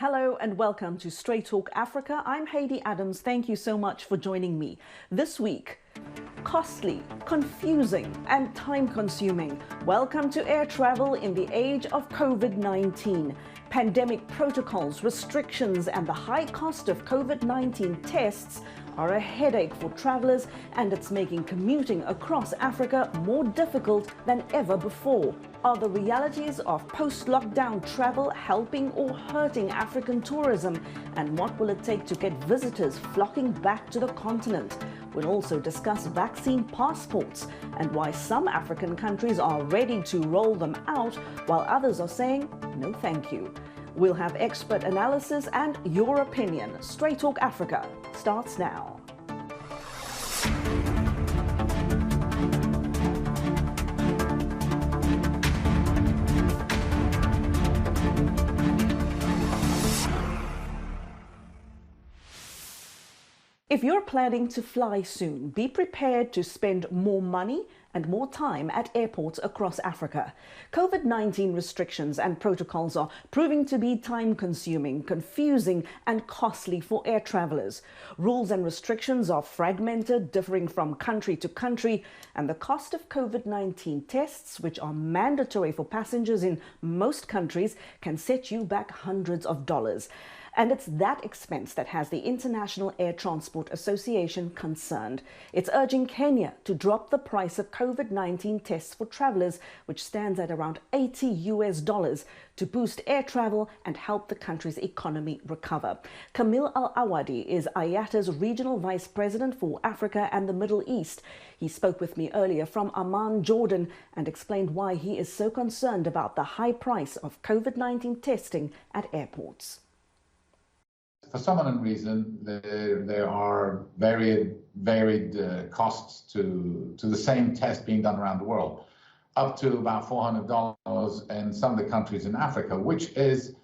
Hello and welcome to Straight Talk Africa. I'm Haydé Adams. Thank you so much for joining me. This week, costly, confusing and time-consuming. Welcome to air travel in the age of COVID-19. Pandemic protocols, restrictions and the high cost of COVID-19 tests are a headache for travelers, and it's making commuting across Africa more difficult than ever before. Are the realities of post-lockdown travel helping or hurting African tourism? And what will it take to get visitors flocking back to the continent? We'll also discuss vaccine passports and why some African countries are ready to roll them out while others are saying no thank you. We'll have expert analysis and your opinion. Straight Talk Africa starts now. If you're planning to fly soon, be prepared to spend more money and more time at airports across Africa. COVID-19 restrictions and protocols are proving to be time-consuming, confusing and costly for air travelers. Rules and restrictions are fragmented, differing from country to country, and the cost of COVID-19 tests, which are mandatory for passengers in most countries, can set you back hundreds of dollars. And it's that expense that has the International Air Transport Association concerned. It's urging Kenya to drop the price of COVID-19 tests for travelers, which stands at around $80 to boost air travel and help the country's economy recover. Kamil Al-Awadhi is IATA's Regional Vice President for Africa and the Middle East. He spoke with me earlier from Amman, Jordan, and explained why he is so concerned about the high price of COVID-19 testing at airports. For some unknown reason, there are varied costs to the same test being done around the world, up to about $400 in some of the countries in Africa, which is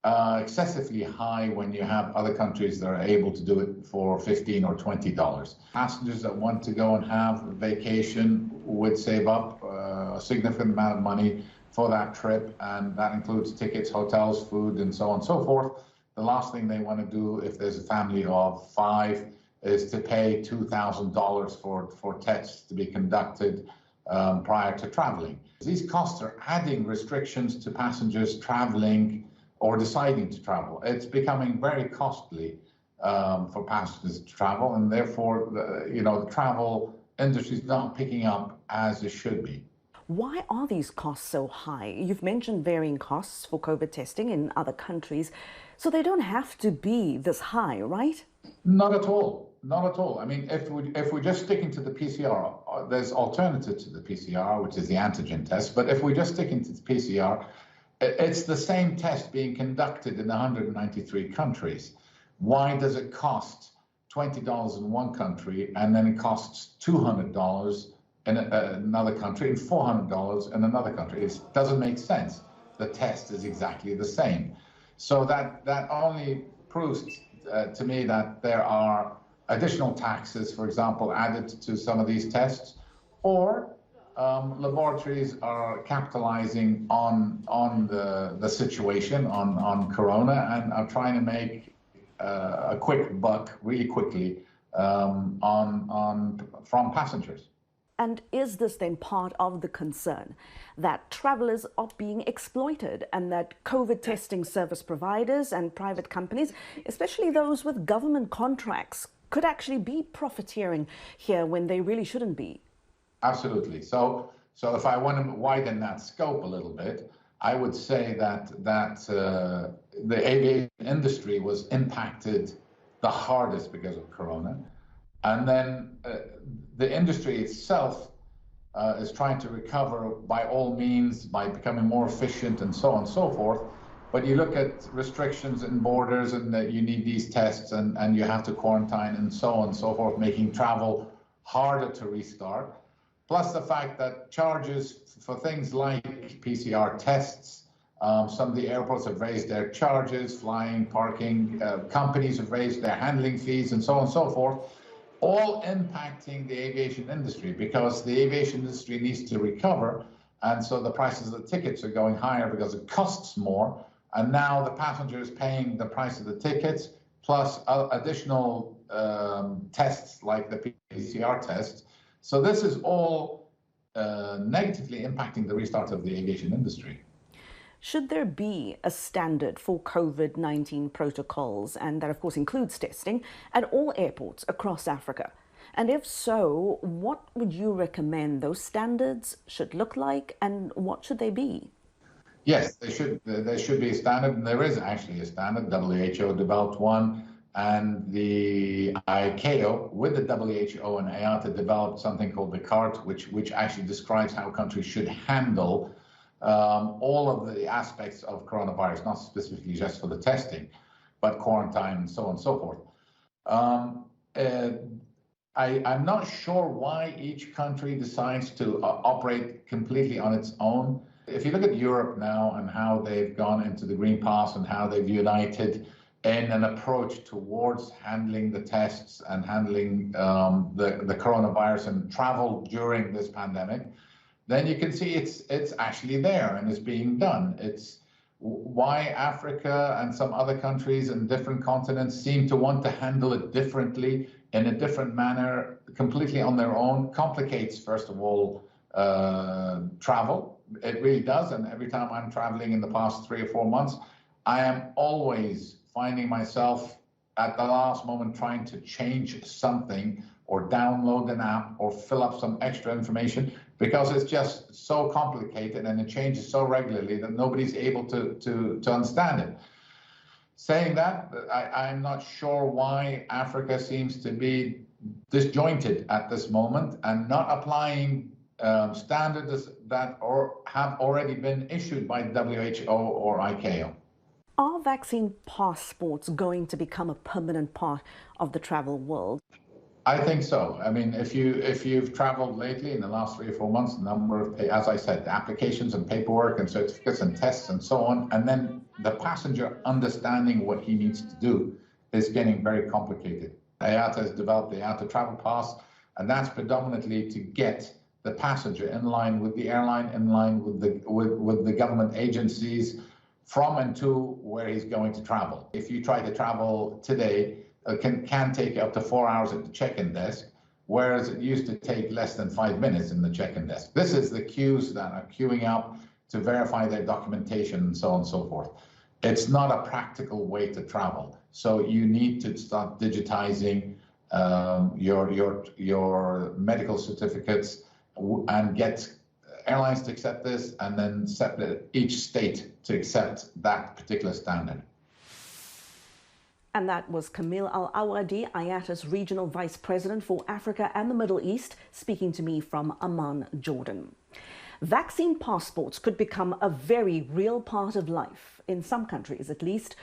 excessively high when you have other countries that are able to do it for $15 or $20. Passengers that want to go and have a vacation would save up a significant amount of money for that trip, and that includes tickets, hotels, food, and so on and so forth. The last thing they want to do if there's a family of 5 is to pay $2,000 for tests to be conducted prior to traveling. These costs are adding restrictions to passengers traveling or deciding to travel. It's becoming very costly for passengers to travel, and therefore, the travel industry is not picking up as it should be. Why are these costs so high? You've mentioned varying costs for COVID testing in other countries, so they don't have to be this high, right? Not at all. Not at all. I mean, if we're just sticking to the PCR, there's alternative to the PCR, which is the antigen test. But if we're just sticking to the PCR, it's the same test being conducted in 193 countries. Why does it cost $20 in one country and then it costs $200 in another country and $400 in another country? It doesn't make sense. The test is exactly the same. So that only proves to me that there are additional taxes, for example, added to some of these tests, or laboratories are capitalizing on the situation, on corona, and are trying to make a quick buck really quickly from passengers. And is this then part of the concern that travelers are being exploited and that COVID testing service providers and private companies, especially those with government contracts, could actually be profiteering here when they really shouldn't be? Absolutely. So if I want to widen that scope a little bit, I would say that the aviation industry was impacted the hardest because of corona. And then the industry itself is trying to recover by all means, by becoming more efficient and so on and so forth. But you look at restrictions in borders and that you need these tests and you have to quarantine and so on and so forth, making travel harder to restart. Plus the fact that charges for things like PCR tests, some of the airports have raised their charges, flying, parking, companies have raised their handling fees and so on and so forth. All impacting the aviation industry because the aviation industry needs to recover. And so the prices of the tickets are going higher because it costs more. And now the passenger is paying the price of the tickets plus additional tests like the PCR test. So this is all negatively impacting the restart of the aviation industry. Should there be a standard for COVID-19 protocols, and that of course includes testing, at all airports across Africa? And if so, what would you recommend those standards should look like, and what should they be? Yes, there should be a standard, and there is actually a standard. WHO developed one, and the ICAO with the WHO and IATA developed something called the CART, which actually describes how countries should handle all of the aspects of coronavirus, not specifically just for the testing, but quarantine and so on and so forth. I'm not sure why each country decides to operate completely on its own. If you look at Europe now and how they've gone into the Green Pass and how they've united in an approach towards handling the tests and handling the coronavirus and travel during this pandemic, then you can see it's actually there and is being done. It's why Africa and some other countries and different continents seem to want to handle it differently, in a different manner, completely on their own, complicates, first of all, travel. It really does. And every time I'm traveling in the past 3 or 4 months, I am always finding myself at the last moment trying to change something or download an app or fill up some extra information, because it's just so complicated and it changes so regularly that nobody's able to understand it. Saying that, I'm not sure why Africa seems to be disjointed at this moment and not applying standards that have already been issued by WHO or ICAO. Are vaccine passports going to become a permanent part of the travel world? I think so. I mean, if you've traveled lately in the last 3 or 4 months, the number of, as I said, applications and paperwork and certificates and tests and so on, and then the passenger understanding what he needs to do is getting very complicated. IATA has developed the IATA Travel Pass, and that's predominantly to get the passenger in line with the airline, in line with the government agencies, from and to where he's going to travel. If you try to travel today, it can take up to 4 hours at the check-in desk, whereas it used to take less than 5 minutes in the check-in desk. This is the queues that are queuing up to verify their documentation and so on and so forth. It's not a practical way to travel. So you need to start digitizing your medical certificates and get airlines to accept this, and then each state to accept that particular standard. And that was Kamil Al-Awadhi, IATA's Regional Vice President for Africa and the Middle East, speaking to me from Amman, Jordan. Vaccine passports could become a very real part of life, in some countries at least.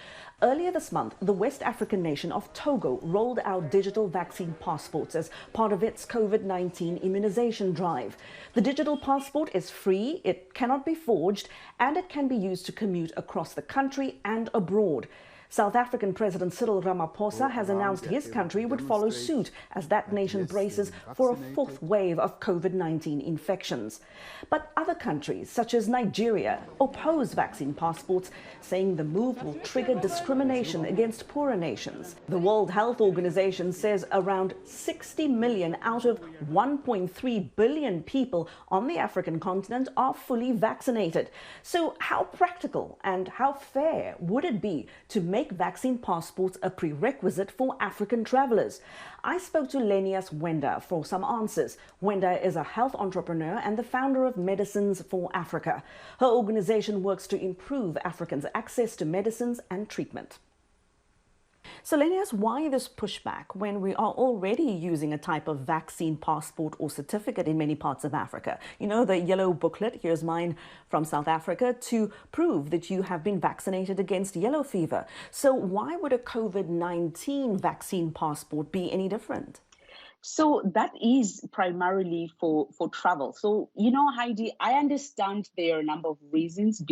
Earlier this month, the West African nation of Togo rolled out digital vaccine passports as part of its COVID-19 immunization drive. The digital passport is free, it cannot be forged, and it can be used to commute across the country and abroad. South African President Cyril Ramaphosa has announced his country would follow suit as that nation braces for a fourth wave of COVID-19 infections. But other countries, such as Nigeria, oppose vaccine passports, saying the move will trigger discrimination against poorer nations. The World Health Organization says around 60 million out of 1.3 billion people on the African continent are fully vaccinated. So how practical and how fair would it be to make vaccine passports a prerequisite for African travelers? I spoke to Lenias Hwenda for some answers. Hwenda is a health entrepreneur and the founder of Medicines for Africa. Her organization works to improve Africans' access to medicines and treatment. So Lenias, why this pushback when we are already using a type of vaccine passport or certificate in many parts of Africa? You know, the yellow booklet, here's mine from South Africa, to prove that you have been vaccinated against yellow fever. So why would a COVID-19 vaccine passport be any different? So that is primarily for travel. So, you know, Heidi, I understand there are a number of reasons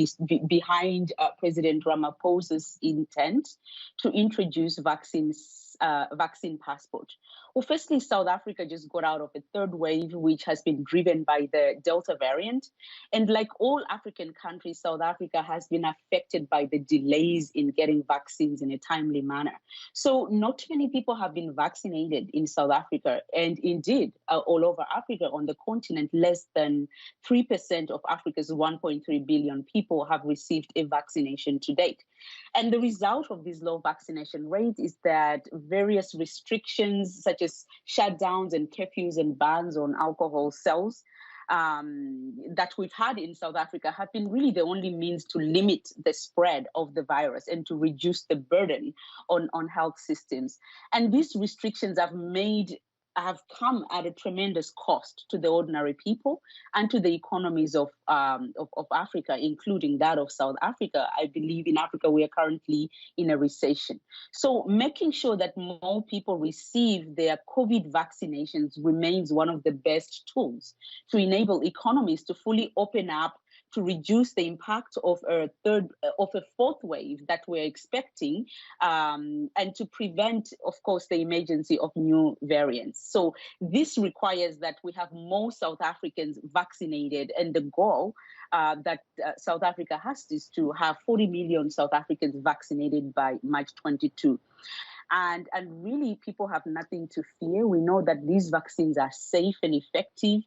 behind President Ramaphosa's intent to introduce vaccines vaccine passport? Well, firstly, South Africa just got out of a third wave, which has been driven by the Delta variant. And like all African countries, South Africa has been affected by the delays in getting vaccines in a timely manner. So not many people have been vaccinated in South Africa. And indeed, all over Africa, on the continent, less than 3% of Africa's 1.3 billion people have received a vaccination to date. And the result of this low vaccination rate is that various restrictions, such as shutdowns and curfews and bans on alcohol sales, that we've had in South Africa have been really the only means to limit the spread of the virus and to reduce the burden on health systems. And these restrictions have come at a tremendous cost to the ordinary people and to the economies of Africa, including that of South Africa. I believe in Africa, we are currently in a recession. So making sure that more people receive their COVID vaccinations remains one of the best tools to enable economies to fully open up, to reduce the impact of a fourth wave that we're expecting, and to prevent, of course, the emergence of new variants. So this requires that we have more South Africans vaccinated, and the goal that South Africa has is to have 40 million South Africans vaccinated by March 22. And really, people have nothing to fear. We know that these vaccines are safe and effective,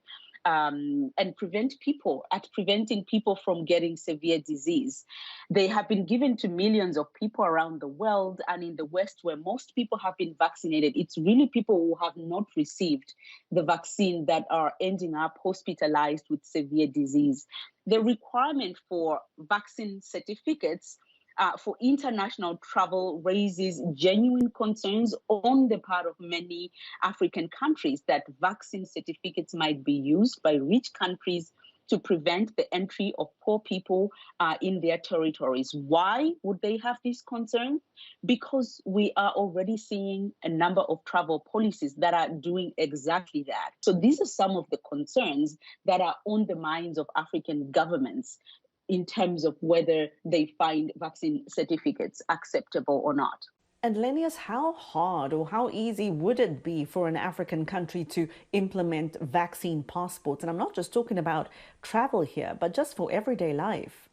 and preventing people from getting severe disease. They have been given to millions of people around the world, and in the West, where most people have been vaccinated, it's really people who have not received the vaccine that are ending up hospitalized with severe disease. The requirement for vaccine certificates for international travel raises genuine concerns on the part of many African countries that vaccine certificates might be used by rich countries to prevent the entry of poor people in their territories. Why would they have this concern? Because we are already seeing a number of travel policies that are doing exactly that. So these are some of the concerns that are on the minds of African governments in terms of whether they find vaccine certificates acceptable or not. And Lenias, how hard or how easy would it be for an African country to implement vaccine passports? And I'm not just talking about travel here, but just for everyday life.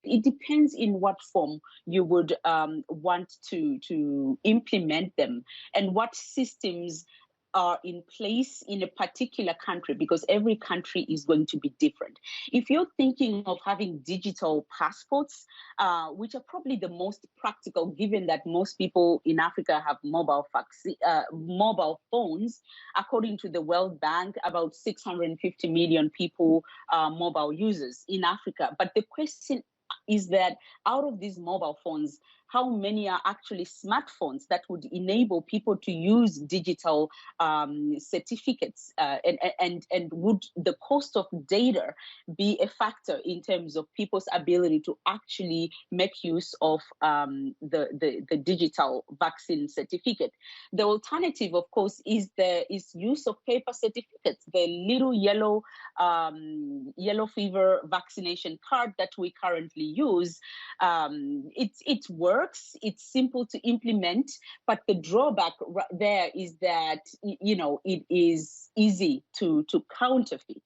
It depends in what form you would want to implement them and what systems are in place in a particular country, because every country is going to be different. If you're thinking of having digital passports, which are probably the most practical, given that most people in Africa have mobile phones, according to the World Bank, about 650 million people are mobile users in Africa. But the question is that out of these mobile phones, how many are actually smartphones that would enable people to use digital certificates? And would the cost of data be a factor in terms of people's ability to actually make use of the digital vaccine certificate? The alternative, of course, is use of paper certificates, the little yellow fever vaccination card that we currently use. It works. It's simple to implement, but the drawback there is that it is easy to counterfeit.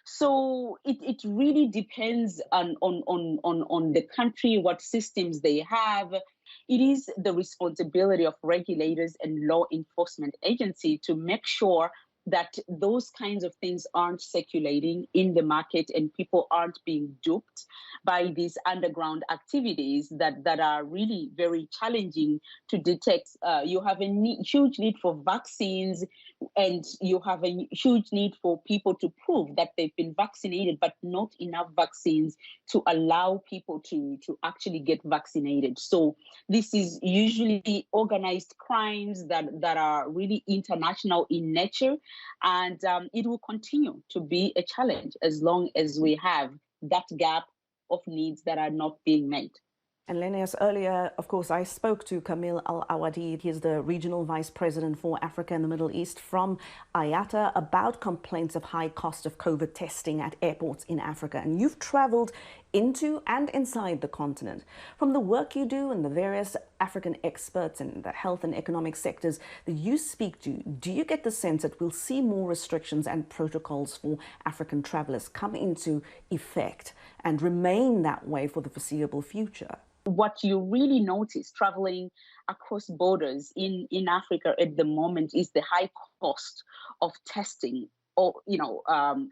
So it really depends on the country, what systems they have. It is the responsibility of regulators and law enforcement agencies to make sure that those kinds of things aren't circulating in the market and people aren't being duped by these underground activities that are really very challenging to detect. You have a huge need for vaccines, and you have a huge need for people to prove that they've been vaccinated, but not enough vaccines to allow people to actually get vaccinated. So this is usually organized crimes that are really international in nature. And it will continue to be a challenge as long as we have that gap of needs that are not being met. And Lenias, earlier, of course, I spoke to Kamil Al-Awadhi. He's the Regional Vice President for Africa and the Middle East from IATA, about complaints of high cost of COVID testing at airports in Africa. And you've traveled into and inside the continent. From the work you do and the various African experts in the health and economic sectors that you speak to, do you get the sense that we'll see more restrictions and protocols for African travelers come into effect and remain that way for the foreseeable future? What you really notice traveling across borders in Africa at the moment is the high cost of testing. Or,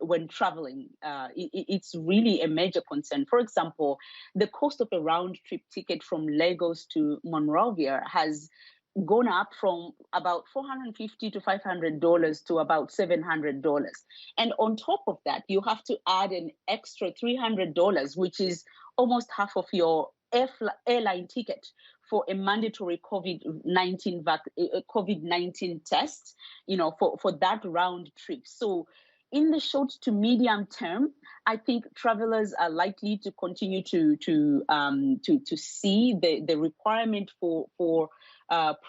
when traveling, it's really a major concern. For example, the cost of a round trip ticket from Lagos to Monrovia has gone up from about $450 to $500 to about $700. And on top of that, you have to add an extra $300, which is almost half of your airline ticket for a mandatory COVID-19 test, for that round trip. So in the short to medium term, I think travelers are likely to continue to see the requirement for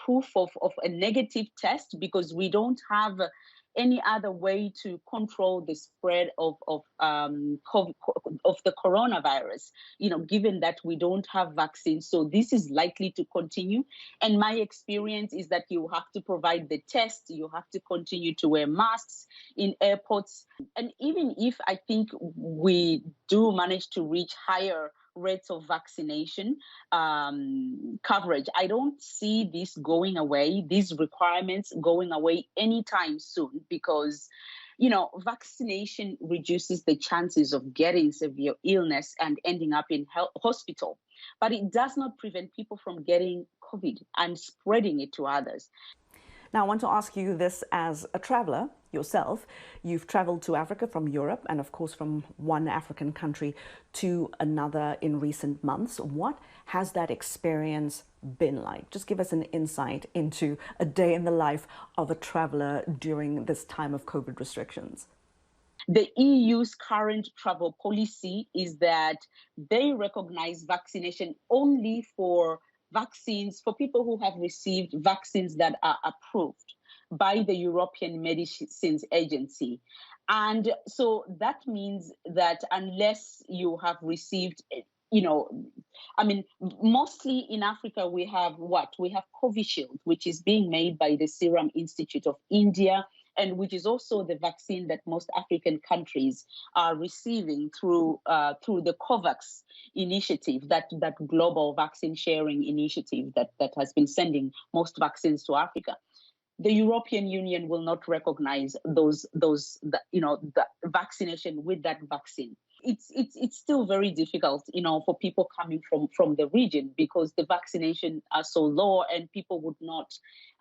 proof of a negative test, because we don't have any other way to control the spread of the coronavirus, given that we don't have vaccines. So this is likely to continue. And my experience is that you have to provide the test, you have to continue to wear masks in airports. And even if I think we do manage to reach higher rates of vaccination coverage, I don't see this going away, these requirements going away anytime soon, because vaccination reduces the chances of getting severe illness and ending up in hospital, but it does not prevent people from getting COVID and spreading it to others. Now, I want to ask you this as a traveler yourself. You've traveled to Africa from Europe and, of course, from one African country to another in recent months. What has that experience been like? Just give us an insight into a day in the life of a traveler during this time of COVID restrictions. The EU's current travel policy is that they recognize vaccination only for vaccines, for people who have received vaccines that are approved by the European Medicines Agency. And so that means that unless you have received, mostly in Africa, we have what? We have Covishield, which is being made by the Serum Institute of India, and which is also the vaccine that most African countries are receiving through the COVAX initiative, that global vaccine sharing initiative that has been sending most vaccines to Africa. The European Union will not recognize the vaccination with that vaccine. It's still very difficult, for people coming from the region, because the vaccination are so low, and people would not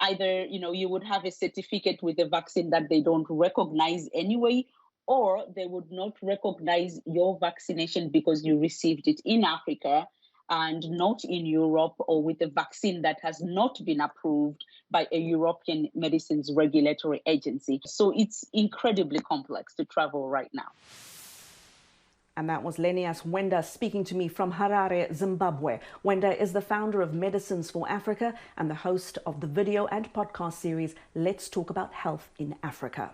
either, you would have a certificate with the vaccine that they don't recognize anyway, or they would not recognize your vaccination because you received it in Africa and not in Europe, or with a vaccine that has not been approved by a European Medicines Regulatory Agency. So it's incredibly complex to travel right now. And that was Lenias Hwenda speaking to me from Harare, Zimbabwe. Hwenda is the founder of Medicines for Africa and the host of the video and podcast series, Let's Talk About Health in Africa.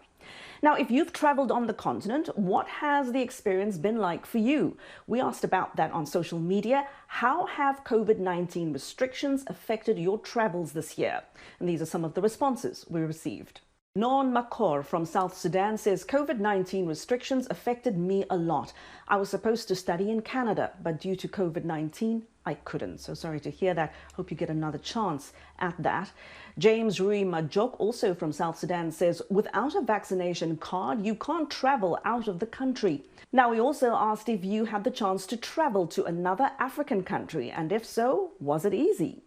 Now, if you've traveled on the continent, what has the experience been like for you? We asked about that on social media. How have COVID-19 restrictions affected your travels this year? And these are some of the responses we received. Non Makor from South Sudan says, COVID-19 restrictions affected me a lot. I was supposed to study in Canada, but due to COVID-19, I couldn't. So sorry to hear that. Hope you get another chance at that. James Rui Majok, also from South Sudan, says, without a vaccination card, you can't travel out of the country. Now, we also asked if you had the chance to travel to another African country, and if so, was it easy?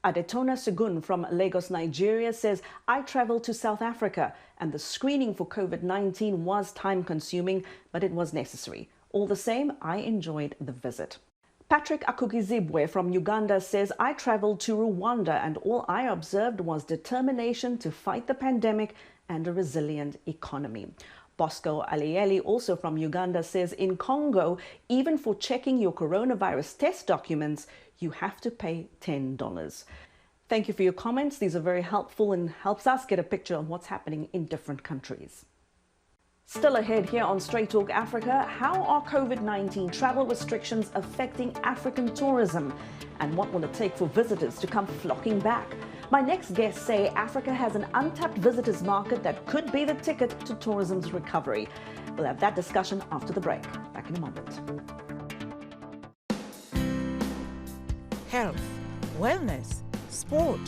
Adetona Sugun from Lagos, Nigeria says, I traveled to South Africa and the screening for COVID-19 was time-consuming, but it was necessary. All the same, I enjoyed the visit. Patrick Akugizibwe from Uganda says, I traveled to Rwanda and all I observed was determination to fight the pandemic and a resilient economy. Bosco Alieli, also from Uganda, says, in Congo, even for checking your coronavirus test documents, you have to pay $10. Thank you for your comments. These are very helpful and helps us get a picture of what's happening in different countries. Still ahead here on Straight Talk Africa, how are COVID-19 travel restrictions affecting African tourism? And what will it take for visitors to come flocking back? My next guests say Africa has an untapped visitors market that could be the ticket to tourism's recovery. We'll have that discussion after the break. Back in a moment. Health, wellness, sport,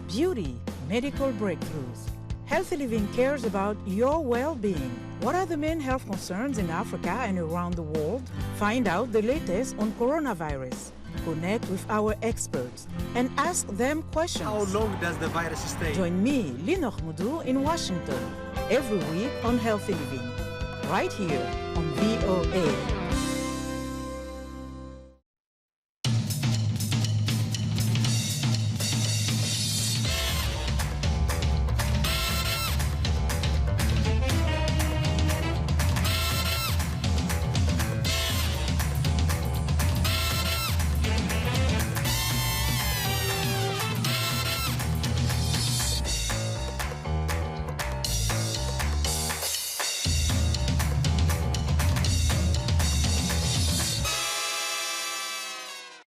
beauty, medical breakthroughs. Healthy Living cares about your well-being. What are the main health concerns in Africa and around the world? Find out the latest on coronavirus. Connect with our experts and ask them questions. How long does the virus stay? Join me, Linor Mudu, in Washington, every week on Healthy Living, right here on VOA.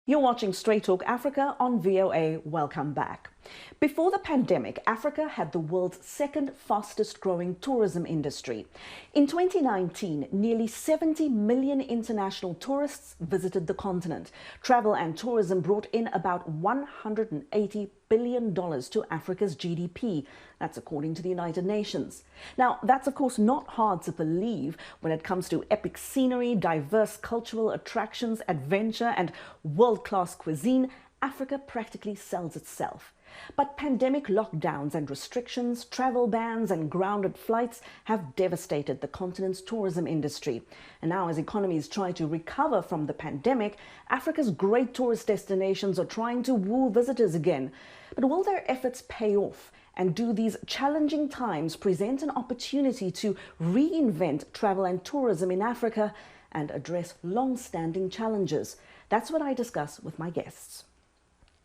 You're watching Straight Talk Africa on VOA. Welcome back. Before the pandemic, Africa had the world's second fastest growing tourism industry. In 2019, nearly 70 million international tourists visited the continent. Travel and tourism brought in about $180 billion to Africa's GDP. That's according to the United Nations. Now, that's of course not hard to believe when it comes to epic scenery, diverse cultural attractions, adventure, and world-class cuisine. Africa practically sells itself. But pandemic lockdowns and restrictions, travel bans and grounded flights have devastated the continent's tourism industry. And now, as economies try to recover from the pandemic, Africa's great tourist destinations are trying to woo visitors again. But will their efforts pay off? And do these challenging times present an opportunity to reinvent travel and tourism in Africa and address long-standing challenges? That's what I discuss with my guests.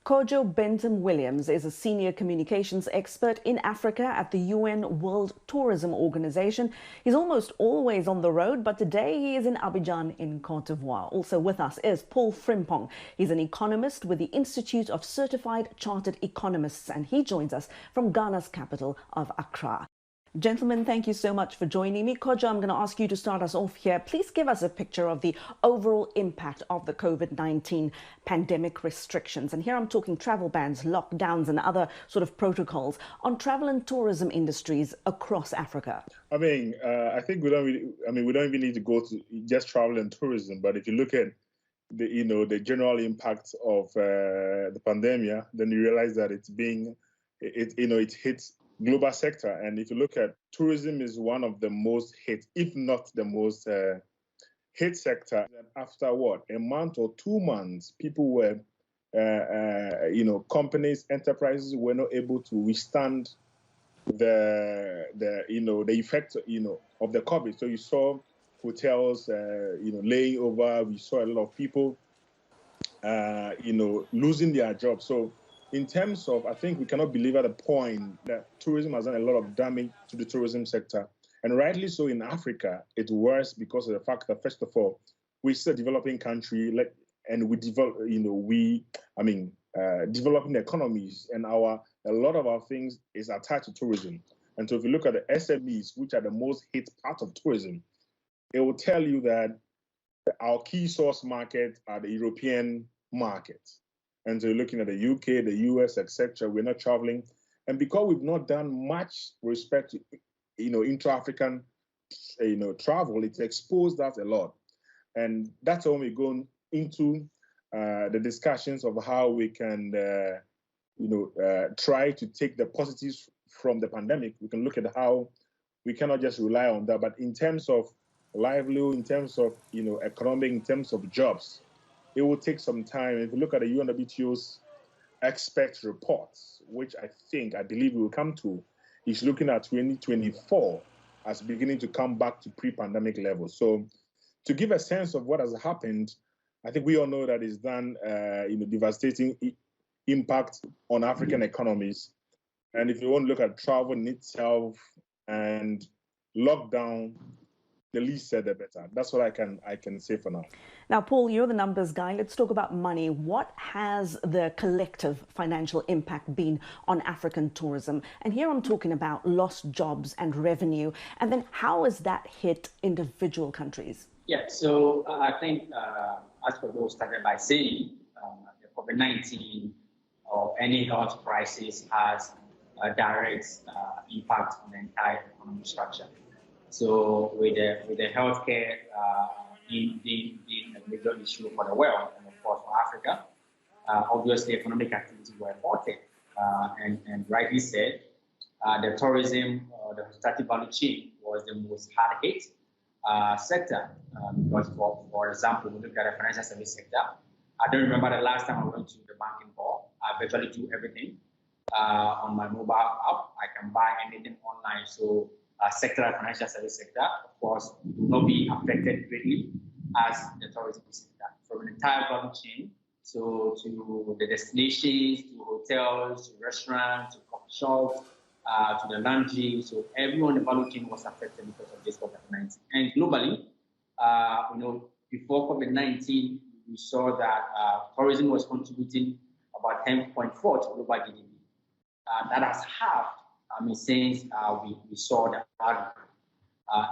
Kojo Bentum-Williams is a senior communications expert in Africa at the UN World Tourism Organization. He's almost always on the road, but today he is in Abidjan in Côte d'Ivoire. Also with us is Paul Frimpong. He's an economist with the Institute of Certified Chartered Economists, and he joins us from Ghana's capital of Accra. Gentlemen, thank you so much for joining me. Kojo, I'm going to ask you to start us off here. Please give us a picture of the overall impact of the COVID-19 pandemic restrictions. And here I'm talking travel bans, lockdowns, and other sort of protocols on travel and tourism industries across Africa. I think we don't even need to go to just travel and tourism. But if you look at the general impact of the pandemic, then you realize that it hits global sector. And if you look at tourism, is one of the most hit, if not the most hit sector. After a month or 2 months, people were, companies, enterprises were not able to withstand the effect, of the COVID. So you saw hotels, laying over. We saw a lot of people, losing their jobs. So in terms of, I think we cannot believe at a point that tourism has done a lot of damage to the tourism sector. And rightly so in Africa, it's worse because of the fact that, first of all, we're still a developing country, and we develop, developing economies, and a lot of our things is attached to tourism. And so if you look at the SMEs, which are the most hit part of tourism, it will tell you that our key source markets are the European markets. And so you're looking at the UK, the US, etc. We're not traveling. And because we've not done much with respect to, intra-African, travel, it's exposed that a lot. And that's when we go into the discussions of how we can, try to take the positives from the pandemic. We can look at how we cannot just rely on that. But in terms of livelihood, in terms of, economic, in terms of jobs, it will take some time. If you look at the UNWTO's expert reports, which I believe we will come to, is looking at 2024 as beginning to come back to pre-pandemic levels. So to give a sense of what has happened, I think we all know that it's done, devastating impact on African economies. And if you want to look at travel in itself and lockdown, the least said, the better. That's what I can say for now. Now, Paul, you're the numbers guy. Let's talk about money. What has the collective financial impact been on African tourism? And here I'm talking about lost jobs and revenue. And then how has that hit individual countries? Yeah, so I think, as Kojo started by saying, the COVID-19 or any health crisis has a direct impact on the entire economic structure. So with the healthcare being a major issue for the world and of course for Africa, obviously economic activity were halted. And rightly said, the tourism, the hospitality value chain was the most hard hit sector. Because for example, we look at the financial service sector. I don't remember the last time I went to the banking hall. I virtually do everything on my mobile app. I can buy anything online. So sector and financial service sector, of course, will not be affected greatly as the tourism sector. From an entire value chain, so to the destinations, to hotels, to restaurants, to coffee shops, to the laundry. So everyone in the value chain was affected because of this COVID-19. And globally, before COVID-19, we saw that tourism was contributing about 10.4 to global GDP. That has halved, since we saw the outbreak.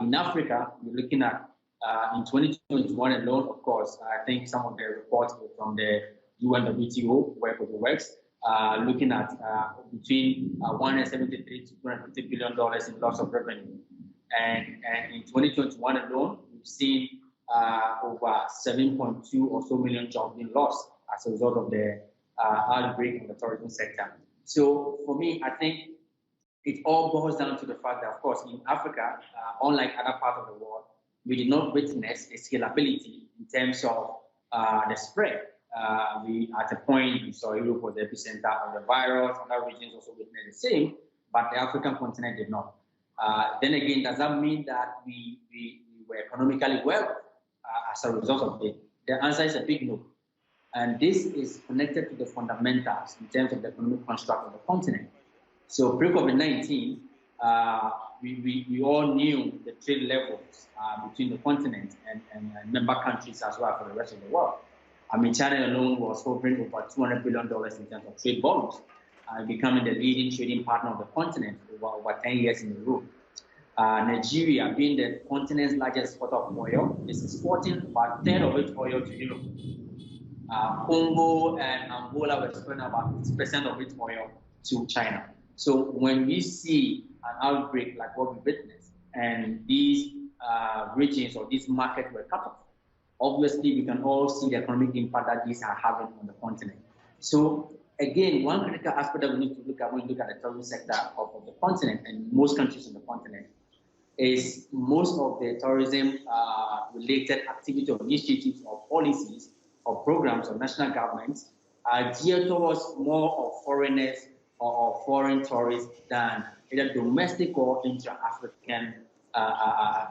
In Africa, we're looking at, in 2021 alone, of course, I think some of the reports from the UNWTO, where Kojo works, looking at between 173 to $250 billion in loss of revenue. And in 2021 alone, we've seen over 7.2 or so million jobs being lost as a result of the outbreak in the tourism sector. So for me, I think it all boils down to the fact that, of course, in Africa, unlike other parts of the world, we did not witness a scalability in terms of the spread. We, at a point, we saw Europe was the epicenter of the virus, other regions also witnessed the same, but the African continent did not. Then again, does that mean that we were economically well as a result of it? The answer is a big no. And this is connected to the fundamentals in terms of the economic construct of the continent. So pre-COVID-19, we all knew the trade levels between the continent and member countries as well for the rest of the world. China alone was hovering over $200 billion in terms of trade volumes, becoming the leading trading partner of the continent over 10 years in a row. Nigeria, being the continent's largest exporter of oil, is exporting about a third of its oil to Europe. Congo and Angola were exporting about 50% of its oil to China. So when we see an outbreak like what we witnessed, and these regions or these markets were cut off, obviously we can all see the economic impact that these are having on the continent. So again, one critical aspect that we need to look at when we look at the tourism sector of the continent and most countries on the continent is most of the tourism related activity or initiatives or policies or programs of national governments are geared towards more of foreigners or foreign tourists than either domestic or intra-African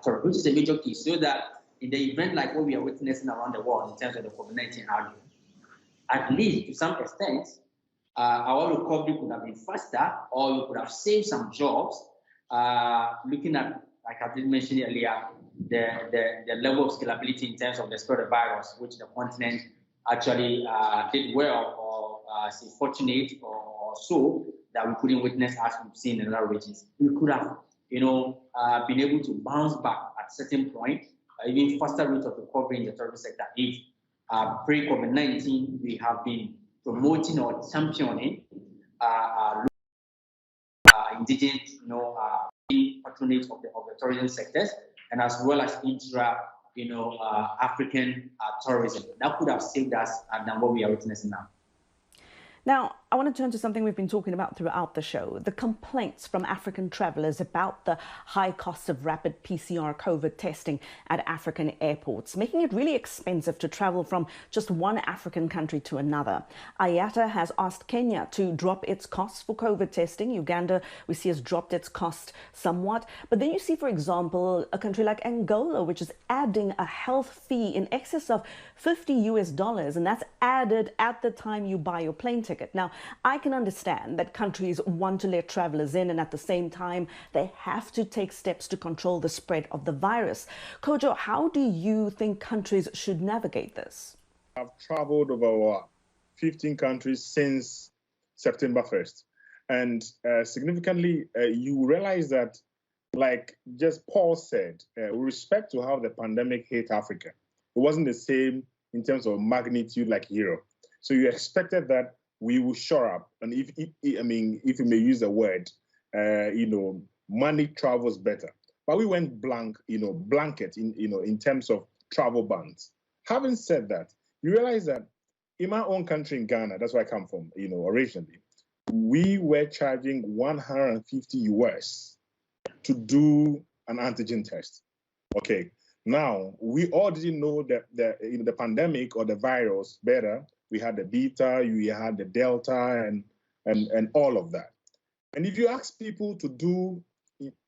tourists, which is a major key, so that in the event like what we are witnessing around the world in terms of the COVID-19 outbreak, at least to some extent, our recovery could have been faster, or we could have saved some jobs, looking at, like I did mention earlier, the level of scalability in terms of the spread of virus, which the continent actually did well, or say fortunate or so, that we couldn't witness as we've seen in other regions. We could have, been able to bounce back at a certain point, even faster rate of recovery in the tourism sector if pre-COVID-19 we have been promoting or championing indigenous, patronage of the tourism sectors, and as well as African tourism. That could have saved us than what we are witnessing now. Now, I want to turn to something we've been talking about throughout the show, the complaints from African travelers about the high cost of rapid PCR COVID testing at African airports, making it really expensive to travel from just one African country to another. IATA has asked Kenya to drop its costs for COVID testing. Uganda, we see, has dropped its cost somewhat. But then you see, for example, a country like Angola, which is adding a health fee in excess of $50 US, and that's added at the time you buy your plane ticket. Now, I can understand that countries want to let travelers in, and at the same time, they have to take steps to control the spread of the virus. Kojo, how do you think countries should navigate this? I've traveled over 15 countries since September 1st. And significantly, you realize that, like just Paul said, with respect to how the pandemic hit Africa, it wasn't the same in terms of magnitude like Europe. So you expected that we will shore up. And if you may use the word, money travels better. But we went blanket in terms of travel bans. Having said that, you realize that in my own country, in Ghana, that's where I come from, originally, we were charging 150 US to do an antigen test. Okay, now we all didn't know that the pandemic or the virus better. We had the beta, we had the delta, and all of that. And if you ask people to do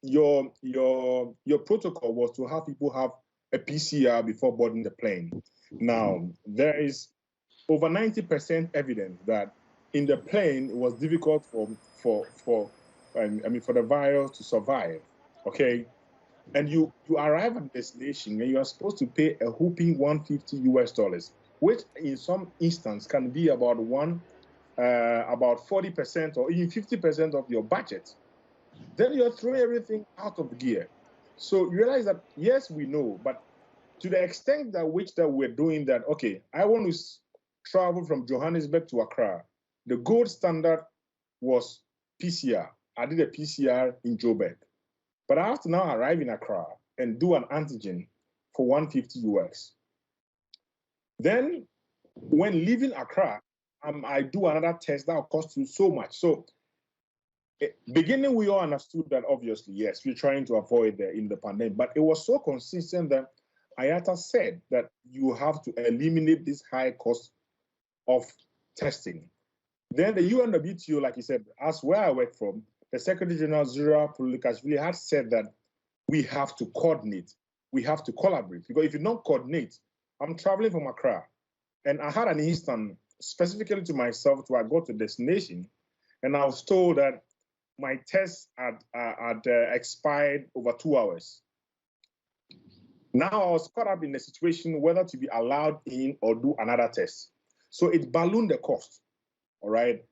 your protocol was to have people have a PCR before boarding the plane. Now there is over 90% evidence that in the plane, it was difficult for the virus to survive, okay? And you arrive at the destination and you are supposed to pay a whooping $150 US, which in some instance can be about 40% or even 50% of your budget. Then you're throwing everything out of gear. So you realize that, yes, we know, but to the extent that we're doing that, okay, I want to travel from Johannesburg to Accra. The gold standard was PCR. I did a PCR in Joburg. But I have to now arrive in Accra and do an antigen for 150 US. Then when leaving Accra, I do another test that will cost you so much. So beginning, we all understood that obviously, yes, we're trying to avoid the pandemic, but it was so consistent that IATA said that you have to eliminate this high cost of testing. Then the UNWTO, like you said, as where I work from, the Secretary General Zura Pulikashvili had said that we have to coordinate, we have to collaborate. Because if you don't coordinate, I'm traveling from Accra, and I had an instance specifically to myself to I got to destination, and I was told that my test had expired over 2 hours. Now I was caught up in a situation whether to be allowed in or do another test. So it ballooned the cost. All right.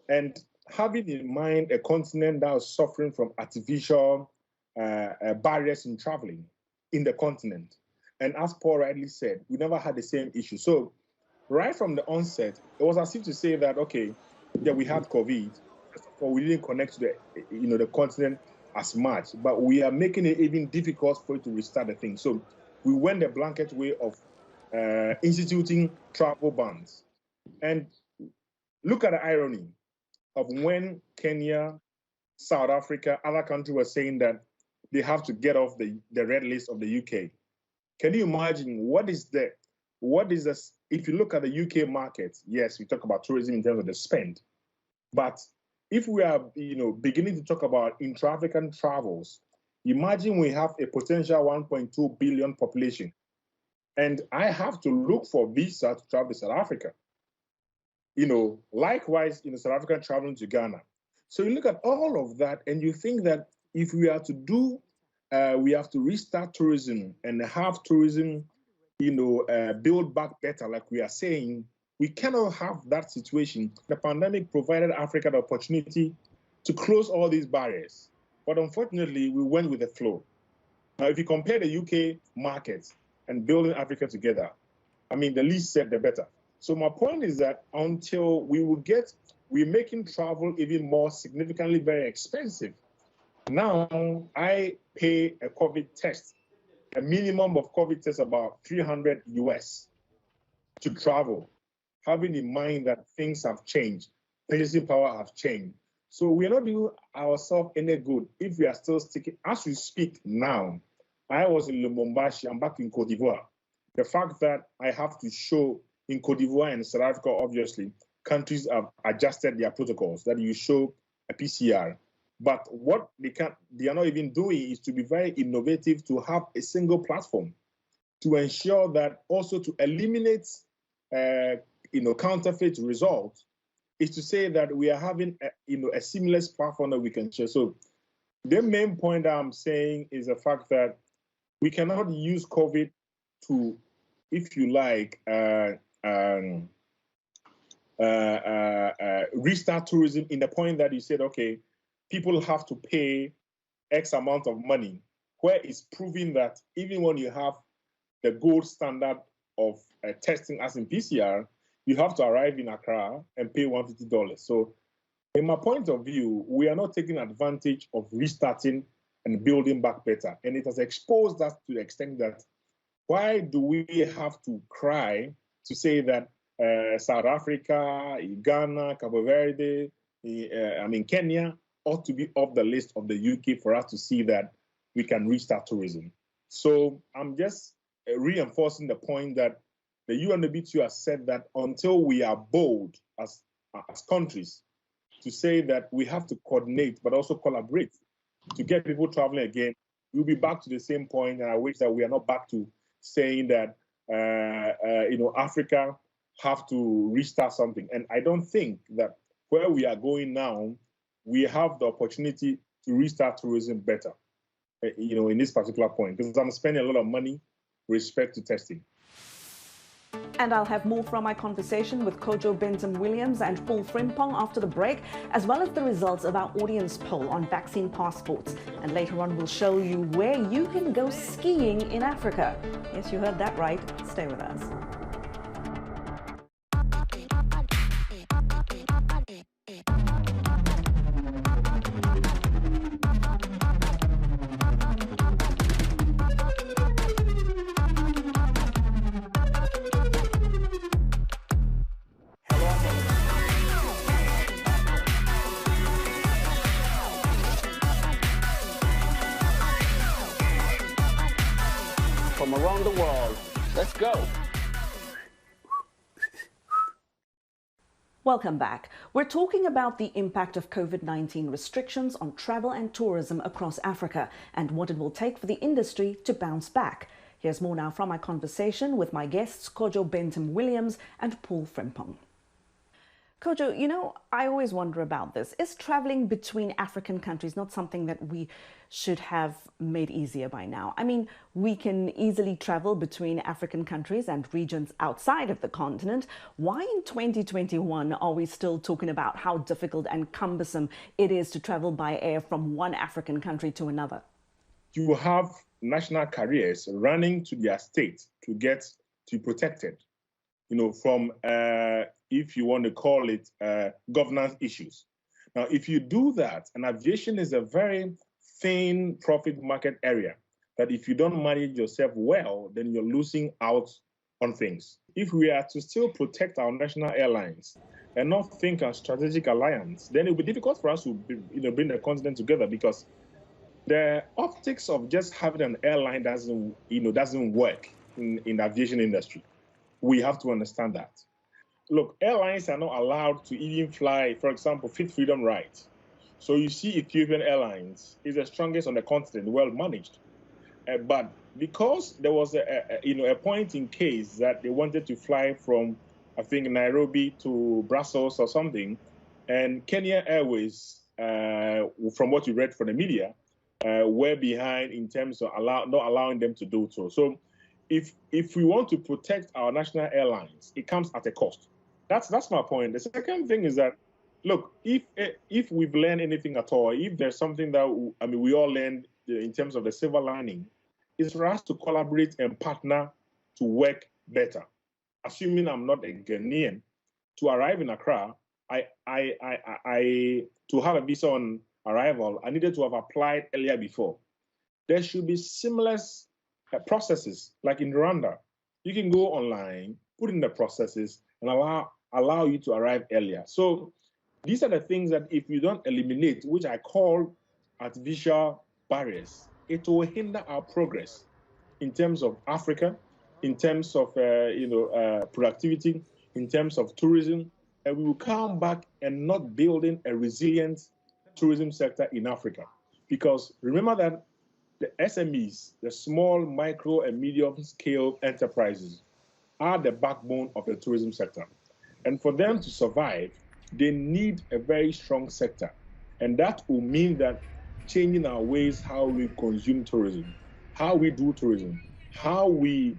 And having in mind a continent that was suffering from artificial barriers in traveling in the continent. And as Paul rightly said, we never had the same issue. So right from the onset, it was as if to say that, okay, yeah, we had COVID, but we didn't connect to the continent as much, but we are making it even difficult for it to restart the thing. So we went the blanket way of instituting travel bans. And look at the irony of when Kenya, South Africa, other countries were saying that they have to get off the red list of the UK. Can you imagine what is this? If you look at the UK market, yes, we talk about tourism in terms of the spend, but if we are beginning to talk about intra-African travels, imagine we have a potential 1.2 billion population, and I have to look for visa to travel to South Africa. Likewise, South Africa traveling to Ghana. So you look at all of that and you think that if we are to do, we have to restart tourism and have tourism, build back better, like we are saying, we cannot have that situation. The pandemic provided Africa the opportunity to close all these barriers. But unfortunately, we went with the flow. Now, if you compare the UK market and building Africa together, the least said, the better. So my point is that until we're making travel even more significantly very expensive. Now I pay a COVID test, a minimum of COVID tests about 300 US to travel, having in mind that things have changed, purchasing power have changed. So we're not doing ourselves any good if we are still sticking. As we speak now, I was in Lubumbashi, I'm back in Cote d'Ivoire. The fact that I have to show in Cote d'Ivoire and South Africa, obviously, countries have adjusted their protocols that you show a PCR. But what they are not even doing is to be very innovative, to have a single platform to ensure that also to eliminate, counterfeit results, is to say that we are having a seamless platform that we can share. So the main point I'm saying is the fact that we cannot use COVID to, if you like, restart tourism in the point that you said, okay, people have to pay X amount of money, where it's proving that even when you have the gold standard of testing as in PCR, you have to arrive in Accra and pay $150. So in my point of view, we are not taking advantage of restarting and building back better. And it has exposed us to the extent that why do we have to cry to say that South Africa, Ghana, Cabo Verde, Kenya ought to be off the list of the UK for us to see that we can restart tourism? So I'm just reinforcing the point that the UNWTO has said that until we are bold as countries to say that we have to coordinate but also collaborate to get people traveling again, we'll be back to the same point. And I wish that we are not back to saying that Africa have to restart something. And I don't think that where we are going now, we have the opportunity to restart tourism better, in this particular point, because I'm spending a lot of money with respect to testing. And I'll have more from my conversation with Kojo Bentum-Williams and Frimpong after the break, as well as the results of our audience poll on vaccine passports. And later on, we'll show you where you can go skiing in Africa. Yes, you heard that right. Stay with us. From around the world. Let's go. Welcome back. We're talking about the impact of COVID-19 restrictions on travel and tourism across Africa and what it will take for the industry to bounce back. Here's more now from my conversation with my guests, Kojo Bentum-Williams and Frimpong. Kojo, I always wonder about this. Is traveling between African countries not something that we should have made easier by now? I mean, we can easily travel between African countries and regions outside of the continent. Why in 2021 are we still talking about how difficult and cumbersome it is to travel by air from one African country to another? You have national carriers running to their state to get to protected, from if you want to call it governance issues. Now, if you do that, and aviation is a very thin profit market area, that if you don't manage yourself well, then you're losing out on things. If we are to still protect our national airlines and not think a strategic alliance, then it will be difficult for us to bring the continent together, because the optics of just having an airline doesn't work in the aviation industry. We have to understand that. Look, airlines are not allowed to even fly, for example, Fifth Freedom rides. So you see Ethiopian Airlines is the strongest on the continent, well managed. But because there was a point in case that they wanted to fly from, I think, Nairobi to Brussels or something, and Kenya Airways, from what you read from the media, were behind in terms of not allowing them to do so. So if we want to protect our national airlines, it comes at a cost. That's my point. The second thing is that, look, if we've learned anything at all, if there's something that we all learned in terms of the silver lining, is for us to collaborate and partner to work better. Assuming I'm not a Ghanaian, to arrive in Accra, to have a visa on arrival, I needed to have applied earlier before. There should be seamless processes, like in Rwanda. You can go online, put in the processes, and allow you to arrive earlier. So these are the things that if you don't eliminate, which I call artificial barriers, it will hinder our progress in terms of Africa, in terms of productivity, in terms of tourism, and we will come back and not building a resilient tourism sector in Africa. Because remember that the SMEs, the small, micro, and medium-scale enterprises, are the backbone of the tourism sector. And for them to survive, they need a very strong sector. And that will mean that changing our ways, how we consume tourism, how we do tourism, how we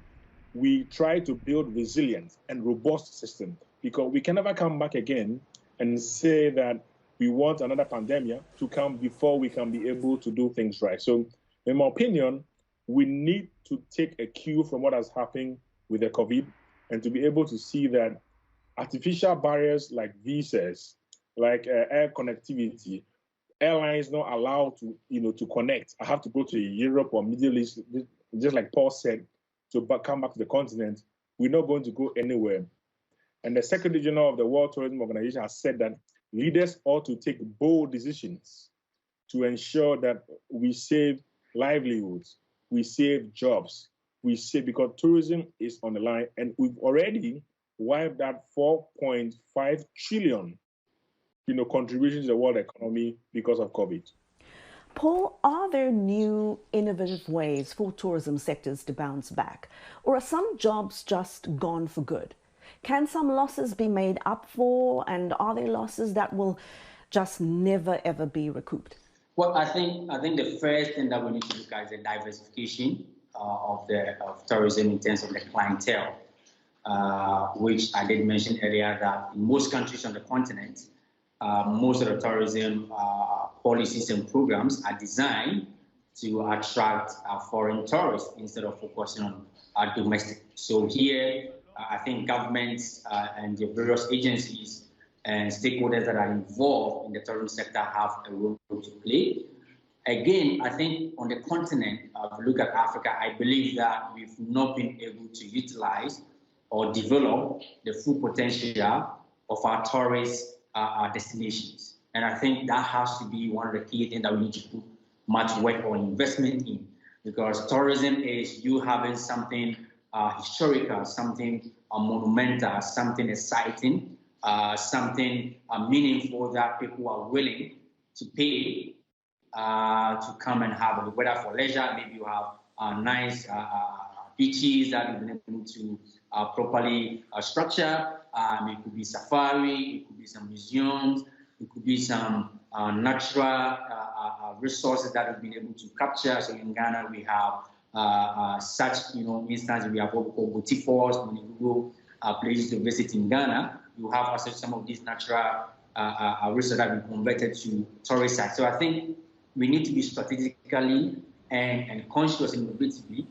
try to build resilient and robust system, because we can never come back again and say that we want another pandemic to come before we can be able to do things right. So in my opinion, we need to take a cue from what has happened with the COVID and to be able to see that artificial barriers like visas, like air connectivity, airlines not allowed to, to connect. I have to go to Europe or Middle East, just like Paul said, to come back to the continent. We're not going to go anywhere. And the Secretary General of the World Tourism Organization has said that leaders ought to take bold decisions to ensure that we save livelihoods, we save jobs, we save, because tourism is on the line, and we've already wiped out 4.5 trillion, contributions to the world economy because of COVID. Paul, are there new innovative ways for tourism sectors to bounce back? Or are some jobs just gone for good? Can some losses be made up for? And are there losses that will just never, ever be recouped? Well, I think the first thing that we need to look at is the diversification of tourism in terms of the clientele, which I did mention earlier that in most countries on the continent, most of the tourism policies and programs are designed to attract foreign tourists instead of focusing on domestic. So here, I think governments and the various agencies and stakeholders that are involved in the tourism sector have a role to play. Again, I think on the continent, if you look at Africa, I believe that we've not been able to utilize or develop the full potential of our tourist destinations. And I think that has to be one of the key things that we need to put much work or investment in, because tourism is you having something historical, something monumental, something exciting, something meaningful that people are willing to pay to come and have, whether for leisure, maybe you have nice beaches that you've been able to properly structure. It could be safari, it could be some museums, it could be some natural resources that we've been able to capture. So in Ghana, we have such, instances. We have what we call boutique falls. When you go places to visit in Ghana, you have also some of these natural resources that we converted to tourist sites. So I think we need to be strategically and conscious and innovatively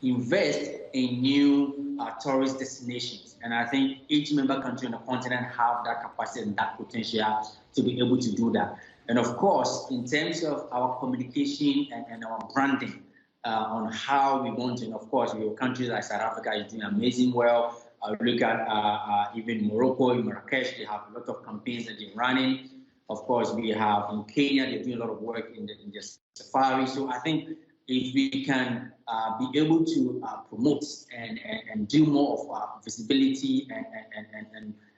invest in new tourist destinations. And I think each member country on the continent have that capacity and that potential to be able to do that. And of course, in terms of our communication and our branding on how we want to, and of course, your countries like South Africa is doing amazing well. Look at even Morocco, in Marrakesh, they have a lot of campaigns that they're running. Of course, we have in Kenya, they're doing a lot of work in the safari. So I think if we can be able to promote and do more of visibility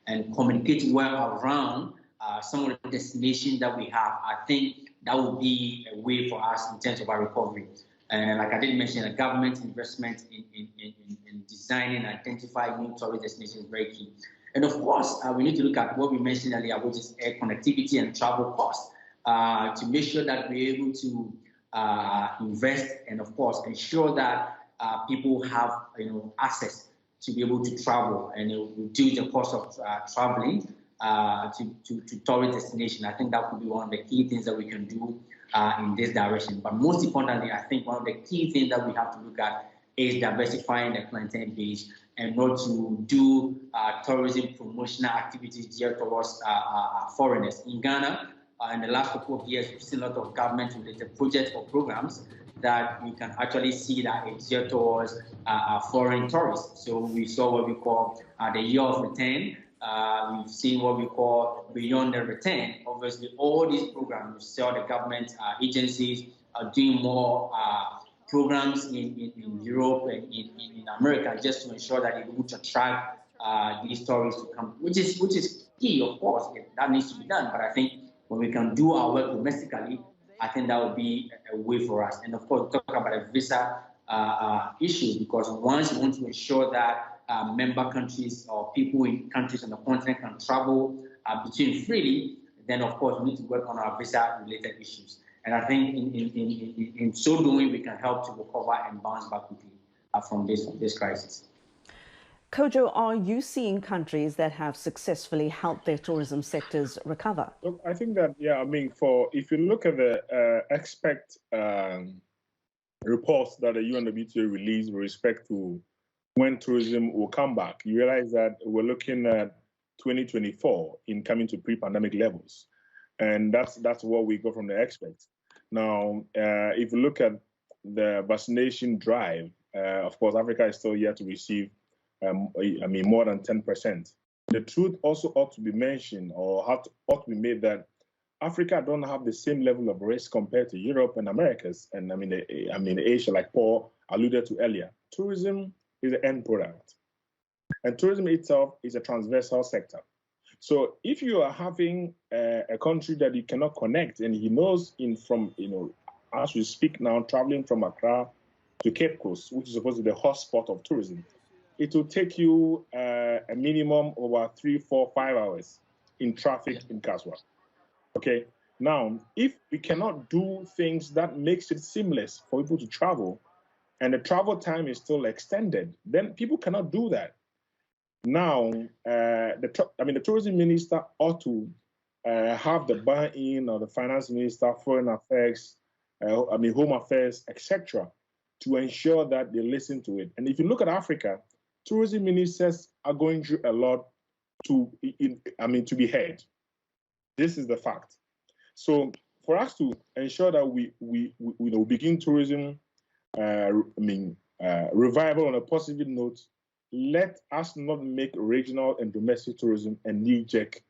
and communicate well around some of the destinations that we have, I think that would be a way for us in terms of our recovery. And like I did mention, the government investment in designing and identifying new tourist destinations is very key. And of course, we need to look at what we mentioned earlier, which is air connectivity and travel costs, to make sure that we're able to invest and, of course, ensure that people have access to be able to travel and reduce the cost of traveling to tourist destination. I think that could be one of the key things that we can do in this direction. But most importantly, I think one of the key things that we have to look at is diversifying the clientele base and not to do tourism promotional activities geared towards foreigners. In Ghana, in the last couple of years, we've seen a lot of government-related projects or programs that we can actually see that it's geared towards foreign tourists. So we saw what we call the year of return. We've seen what we call beyond the return. Obviously, all these programs, we saw the government agencies are doing more programs in Europe and in America just to ensure that they would attract these tourists to come, which is key, of course. That needs to be done. But I think when we can do our work domestically, I think that would be a way for us. And of course, talk about the visa issues, because once you want to ensure that member countries or people in countries on the continent can travel between freely, then of course we need to work on our visa-related issues. And I think in so doing, we can help to recover and bounce back quickly from this crisis. Kojo, are you seeing countries that have successfully helped their tourism sectors recover? Look, I think that, yeah, I mean, if you look at the expect reports that the UNWTO released with respect to when tourism will come back, you realize that we're looking at 2024 in coming to pre-pandemic levels. And that's what we got from the experts. Now, if you look at the vaccination drive, of course, Africa is still yet to receive, more than 10%. The truth also ought to be mentioned, or ought to be made, that Africa don't have the same level of risk compared to Europe and Americas, and Asia, like Paul alluded to earlier. Tourism is the end product, and tourism itself is a transversal sector. So if you are having a country that you cannot connect, and he knows as we speak now, traveling from Accra to Cape Coast, which is supposed to be the hotspot of tourism, it will take you a minimum of about 3, 4, 5 hours in traffic in Kaswa. Okay. Now, if we cannot do things that makes it seamless for people to travel, and the travel time is still extended, then people cannot do that. Now, the tourism minister ought to have the buy-in of the finance minister, foreign affairs, home affairs, etc., to ensure that they listen to it. And if you look at Africa, tourism ministers are going through a lot to be heard. This is the fact. So for us to ensure that we begin tourism revival on a positive note, let us not make regional and domestic tourism a knee-jerk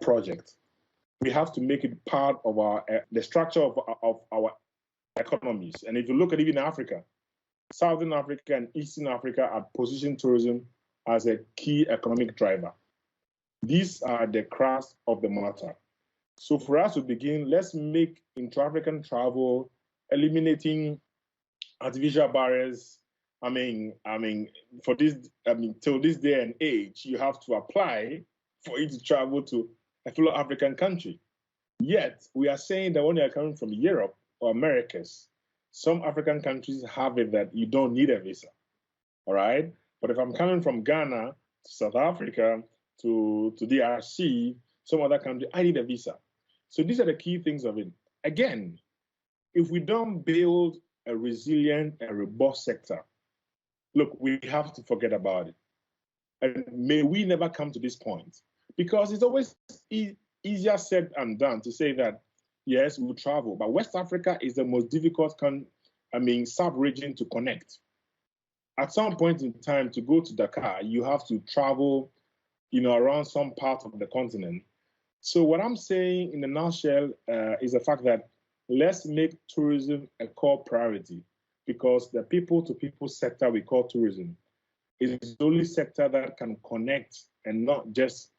project. We have to make it part of the structure of our economies. And if you look at even Africa, Southern Africa and Eastern Africa have positioned tourism as a key economic driver. These are the crux of the matter. So for us to begin, let's make intra-African travel, eliminating artificial barriers. Till this day and age, you have to apply for you to travel to a fellow African country. Yet, we are saying that when you are coming from Europe or Americas, some African countries have it that you don't need a visa, all right? But if I'm coming from Ghana to South Africa to DRC, some other country, I need a visa. So these are the key things of it. Again, if we don't build a resilient and robust sector, look, we have to forget about it. And may we never come to this point, because it's always easier said than done to say that, yes, we'll travel, but West Africa is the most difficult sub-region to connect. At some point in time, to go to Dakar, you have to travel, around some part of the continent. So what I'm saying in a nutshell is the fact that let's make tourism a core priority, because the people-to-people sector we call tourism is the only sector that can connect and not just,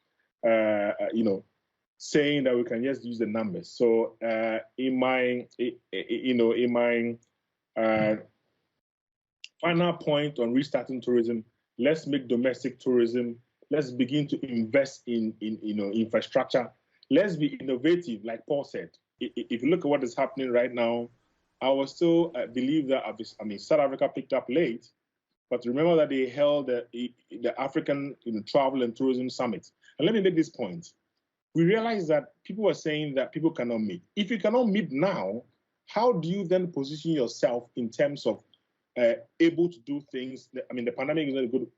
saying that we can just use the numbers. So in my final point on restarting tourism, let's make domestic tourism. Let's begin to invest in infrastructure. Let's be innovative, like Paul said. If you look at what is happening right now, I will still believe that South Africa picked up late, but remember that they held the African Travel and Tourism Summit. And let me make this point. We realize that people are saying that people cannot meet. If you cannot meet now, how do you then position yourself in terms of able to do things? The pandemic is not good.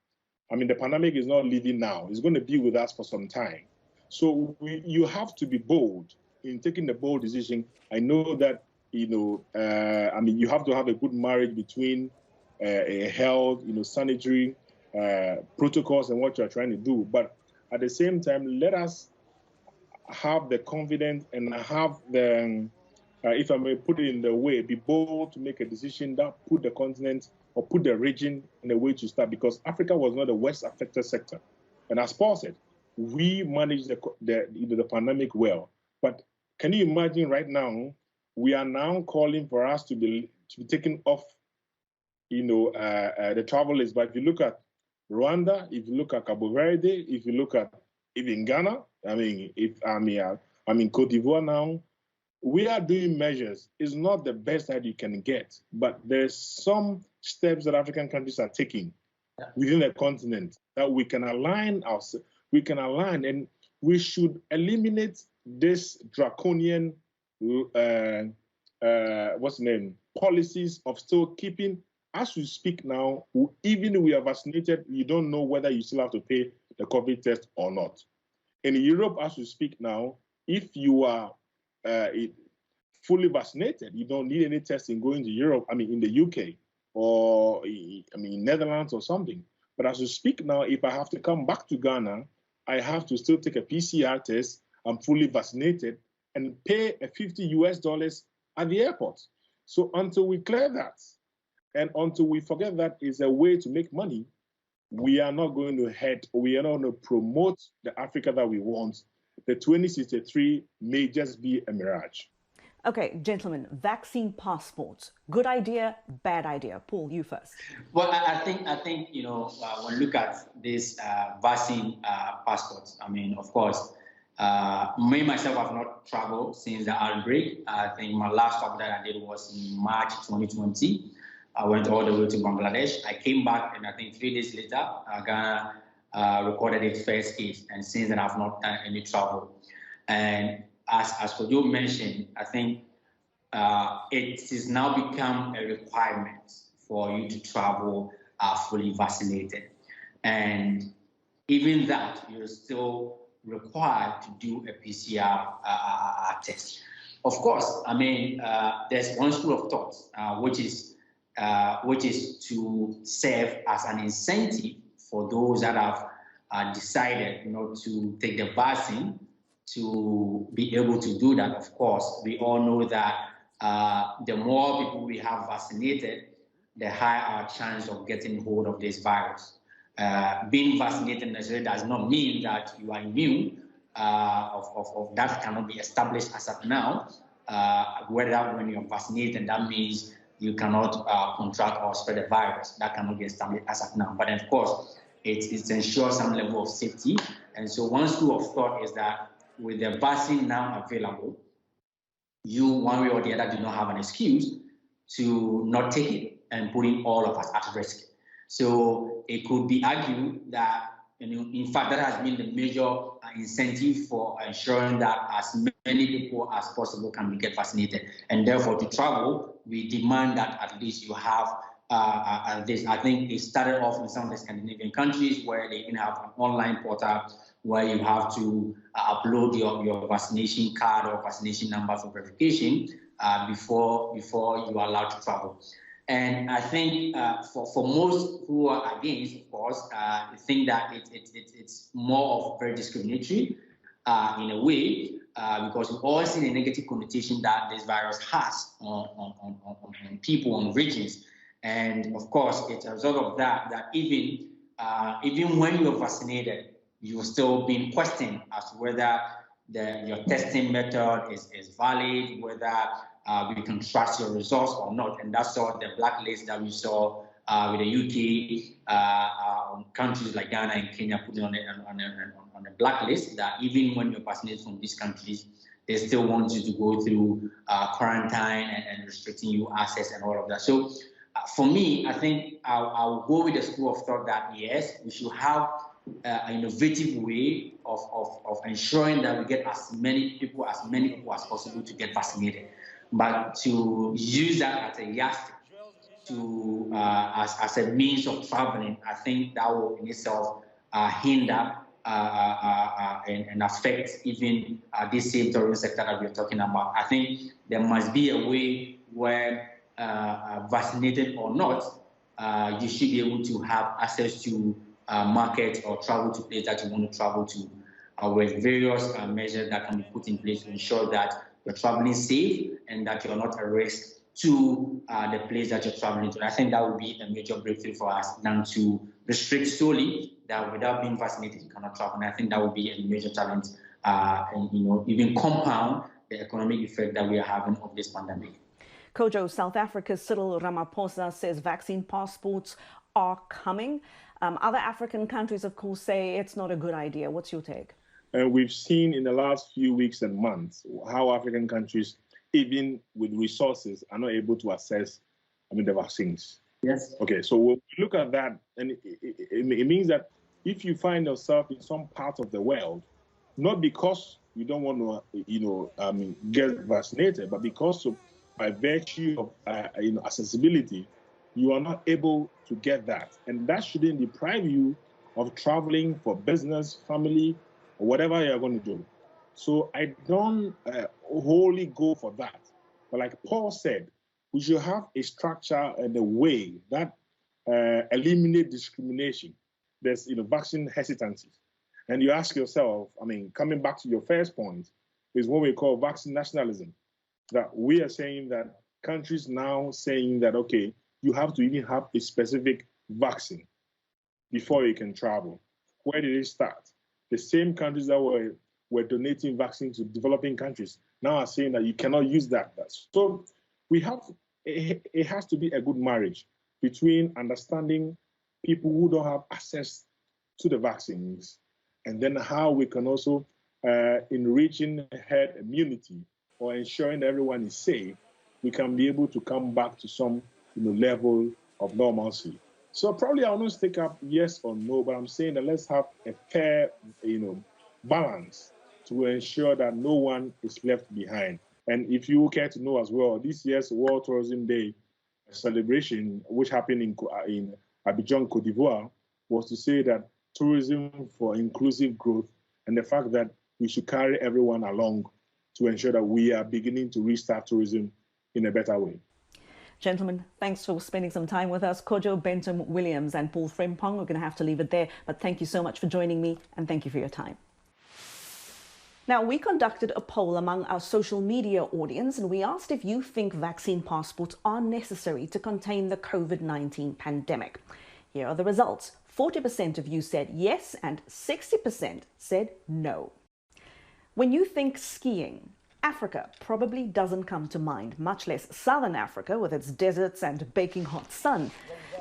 The pandemic is not leaving now. It's going to be with us for some time. So you have to be bold in taking the bold decision. I know that, you have to have a good marriage between a health, sanitary protocols and what you're trying to do. But at the same time, let us have the confidence and have the, if I may put it in the way, be bold to make a decision that put the continent or put the region in a way to start, because Africa was not the worst affected sector. And as Paul said, we managed the pandemic well. But can you imagine right now, we are now calling for us to be taken off, the travel list. But if you look at Rwanda, if you look at Cabo Verde, if you look at even Ghana, I'm in Cote d'Ivoire now, we are doing measures. It's not the best that you can get, but there's some steps that African countries are taking within the continent that we can align ourselves. We can align, and we should eliminate this draconian, policies of still keeping. As we speak now, even if we are vaccinated, you don't know whether you still have to pay the COVID test or not. In Europe, as we speak now, if you are fully vaccinated, you don't need any testing going to Europe, in the UK or, Netherlands or something. But as we speak now, if I have to come back to Ghana, I have to still take a PCR test. I'm fully vaccinated and pay a $50 at the airport. So until we clear that, and until we forget that is a way to make money, we are not going to we are not going to promote the Africa that we want. The 2063 may just be a mirage. Okay, gentlemen, vaccine passports. Good idea, bad idea? Paul, you first. Well, I think when you look at this vaccine passports, of course, me myself have not traveled since the outbreak. I think my last travel that I did was in March 2020. I went all the way to Bangladesh. I came back, and I think 3 days later, Ghana recorded its first case. And since then, I've not done any travel. And as Kojo mentioned, I think it has now become a requirement for you to travel fully vaccinated. And even that, you're still required to do a PCR test. Of course, there's one school of thought, which is to serve as an incentive for those that have decided to take the vaccine to be able to do that. Of course, we all know that the more people we have vaccinated, the higher our chance of getting hold of this virus. Being vaccinated necessarily does not mean that you are immune. Of that cannot be established as of now. Whether when you're vaccinated, that means you cannot contract or spread the virus. That cannot be established as of now. But of course, it ensures some level of safety. And so one school of thought is that with the vaccine now available, you, one way or the other, do not have an excuse to not take it and putting all of us at risk. So it could be argued that, in fact, that has been the major incentive for ensuring that as many people as possible can get vaccinated. And therefore, to travel, we demand that at least you have this. I think it started off in some of the Scandinavian countries where they even have an online portal where you have to upload your vaccination card or vaccination number for verification before you are allowed to travel. And I think for most who are against, of course, I think that it's more of very discriminatory in a way, because we've all seen a negative connotation that this virus has on people, on regions. And of course, it's a result of that even when you're vaccinated, you're still being questioned as to whether your testing method is valid, whether we can trust your results or not. And that's sort of the blacklist that we saw with the UK, countries like Ghana and Kenya putting on a blacklist, that even when you're vaccinated from these countries, they still want you to go through quarantine and restricting you access and all of that. So for me, I think I'll go with the school of thought that yes, we should have an innovative way of ensuring that we get as many people as possible to get vaccinated. But to use that as a yardstick as a means of traveling, I think that will in itself hinder and affect even this same tourism sector that we're talking about. I think there must be a way where, vaccinated or not, you should be able to have access to markets or travel to places that you want to travel to, with various measures that can be put in place to ensure that you're traveling safe and that you're not a risk to the place that you're traveling to. And I think that would be a major breakthrough for us than to restrict solely that without being vaccinated you cannot travel. And I think that would be a major challenge, and even compound the economic effect that we are having of this pandemic. Kojo, South Africa's Cyril Ramaphosa says vaccine passports are coming. Other African countries, of course, say it's not a good idea. What's your take? And we've seen in the last few weeks and months how African countries, even with resources, are not able to access, the vaccines. Yes. Okay, so we'll look at that, and it means that if you find yourself in some part of the world, not because you don't want to, get vaccinated, but because of, by virtue of, accessibility, you are not able to get that. And that shouldn't deprive you of traveling for business, family, or whatever you're going to do. So I don't wholly go for that. But like Paul said, we should have a structure and a way that eliminate discrimination. There's vaccine hesitancy. And you ask yourself, coming back to your first point, is what we call vaccine nationalism. That we are saying that countries now saying that, okay, you have to even have a specific vaccine before you can travel. Where did it start? The same countries that were donating vaccines to developing countries now are saying that you cannot use that. So it has to be a good marriage between understanding people who don't have access to the vaccines, and then how we can also enriching herd immunity or ensuring that everyone is safe, we can be able to come back to some level of normalcy. So probably I will not take up yes or no, but I'm saying that let's have a fair balance to ensure that no one is left behind. And if you care to know as well, this year's World Tourism Day celebration, which happened in Abidjan, Cote d'Ivoire, was to say that tourism for inclusive growth and the fact that we should carry everyone along to ensure that we are beginning to restart tourism in a better way. Gentlemen, thanks for spending some time with us. Kojo Bentum-Williams and Paul Frimpong. We're going to have to leave it there, but thank you so much for joining me and thank you for your time. Now, we conducted a poll among our social media audience and we asked if you think vaccine passports are necessary to contain the COVID-19 pandemic. Here are the results. 40% of you said yes and 60% said no. When you think skiing, Africa probably doesn't come to mind, much less Southern Africa with its deserts and baking hot sun.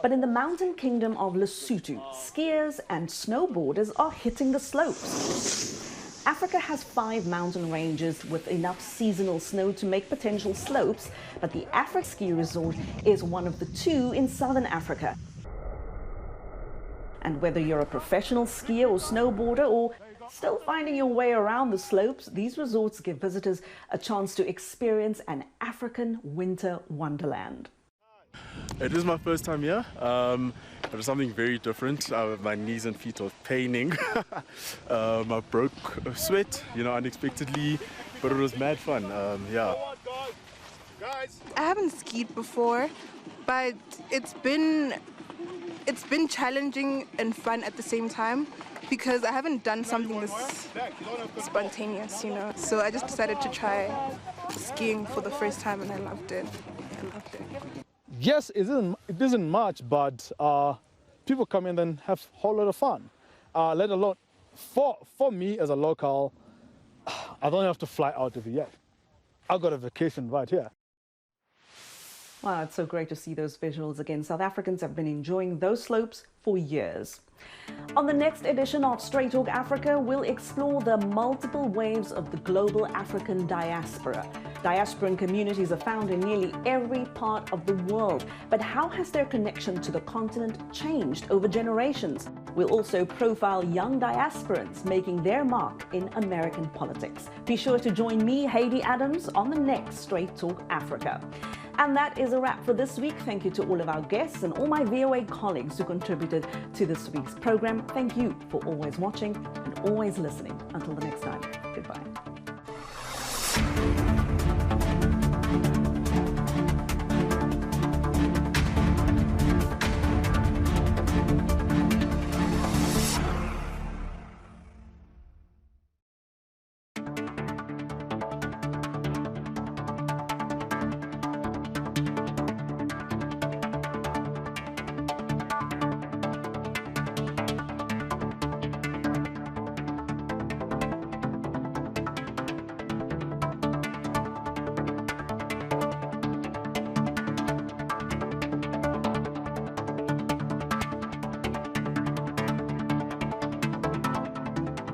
But in the mountain kingdom of Lesotho, skiers and snowboarders are hitting the slopes. Africa has 5 mountain ranges with enough seasonal snow to make potential slopes, but the Afrik Ski Resort is one of the 2 in Southern Africa. And whether you're a professional skier or snowboarder or still finding your way around the slopes, these resorts give visitors a chance to experience an African winter wonderland. It is my first time here, but it's something very different. My knees and feet are paining. I broke a sweat, unexpectedly, but it was mad fun. Yeah. I haven't skied before, but it's been challenging and fun at the same time because I haven't done something this spontaneous, So I just decided to try skiing for the first time and I loved it. Yes, it isn't much, but people come in and have a whole lot of fun. Let alone, for me as a local, I don't have to fly out of it yet. I've got a vacation right here. Wow, it's so great to see those visuals again. South Africans have been enjoying those slopes for years. On the next edition of Straight Talk Africa, we'll explore the multiple waves of the global African diaspora. Diasporan communities are found in nearly every part of the world. But how has their connection to the continent changed over generations? We'll also profile young diasporans making their mark in American politics. Be sure to join me, Haydé Adams, on the next Straight Talk Africa. And that is a wrap for this week. Thank you to all of our guests and all my VOA colleagues who contributed to this week's program. Thank you for always watching and always listening. Until the next time, goodbye.